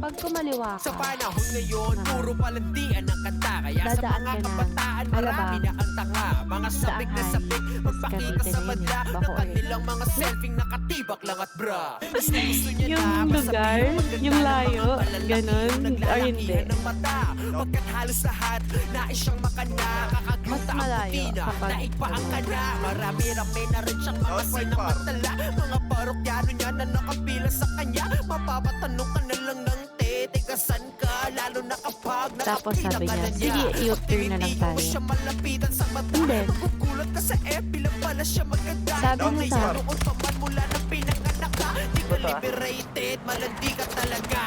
Pag kumaliwa Sa ka, panahon ngayon, puro palandian ang kanta. Kaya sa dadaan mga ka ng kabataan, marami Alabang. na ang tanga. Mga sabik na sabik, magpakita sa madla ng kanilang mga selfing nakatibak lang at bra. Gusto niya Yung na lugar, masabihin, maganda yung ng mga layo, malalaki ganun, yung or hindi. naglalakihan ng mata. Pagkat halos lahat, nais siyang makana. Kakagluta Mas ang malayo kutina, kapag naigpaan ka na. ganun. Marami-rami na rin siyang mga sinamatala. Mga parokyano niya na nakapila sa kanya. Mapapatanong ka na lang ng titigasan ka. Lalo na kapag Tapos nakapila sabi ka niya, na niya. sige, i-turn na lang Tinitigan mo tayo. siya malapitan sa mata. Hindi. Magugulat ka sa FB lang pala siya maganda. Sabi niya sa akin. Noon pa man mula na pinanganak ka. Di ka liberated, malandi ka talaga.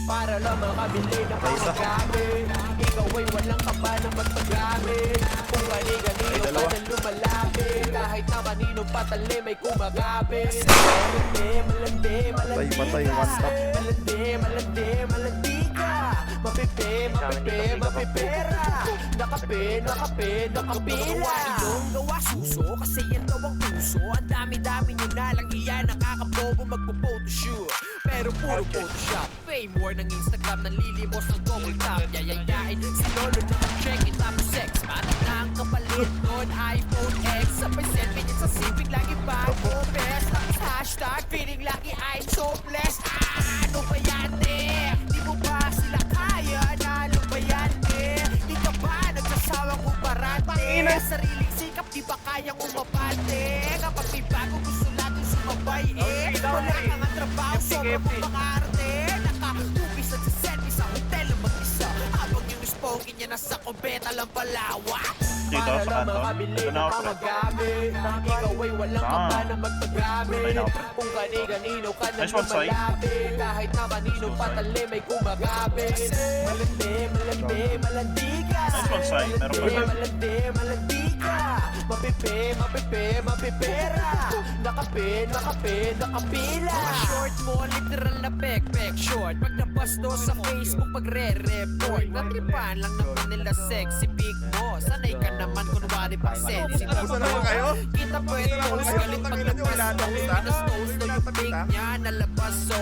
Para lang makabili ng mga gamit. Ikaw ay walang kaba na magpagamit. Kung gani-ganino ka na lumalapit. Kahit na maninong patali may kumagapit. Malandi, malandi Patay, ka. one tap. Malandi ka. Mapipera. Nakapila. Iyong gawa suso kasi yan daw ang puso. Ang dami-dami nyo na lang iyan. Nakakabobo magpo-photoshoot. Pero puro Photoshop. Fame war ng Instagram, nanlilimos ng double tap. Yayayain si Lolo na mag-check it. Tapos sex man na ang kapalit nun iPhone X. Sabay selfie din sa Civic, lagi bago best. Tapos hashtag feeling lagi I'm so blessed. Ano ba yan eh? Di mo ba sila kaya? Ano ba yan eh? Di ka ba nagsasawang umarate? Sariling sikap di ba kayang umabante? Kapag may bago gusto natin sumabay eh. Wala kang ang trabaho, sobrang mong pang-arte. Nakakupis at sa selfie sa hotel ang mag-isa. Habang yung spongy niya nasa kumpeta lang palawa. Dito, Para sa lang kanto. makabili Ito na ng ako, mga pre. gamit. Ikaw ay walang kaba na magpagamit. Patay na ako, pre. Kung gani-ganino ka na Nice one, Sai. lumalapit. Kahit na maninong patali may kumagapit. Malandi ka. Nice one, Sai. Meron pa ba? Malandi ka. Mapipera. Nakapila. Mga short mo, literal na pek short. Pag nabasto sa Facebook, pagre-report. Natripan lang naman nila sexy pic mo. Sanay ka naman kunwari pang sensitive. Gusto naman kayo? Kita po ito, galit pag nagpas mo. Pinastos to yung pic niya, nalabas so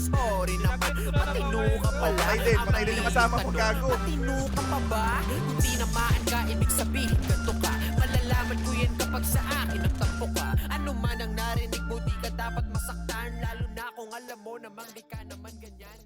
sorry naman. Matino ka pala. Patay din yung kasama ko, gago. Matino ka pa ba? Kung tinamaan ka, ibig sabihin ganito ka. Malalaman ko yan kapag sa akin nagtampo ka. Ano man ang narinig mo, di ka dapat masaktan. Lalo na kung alam mo namang di ka naman ganyan.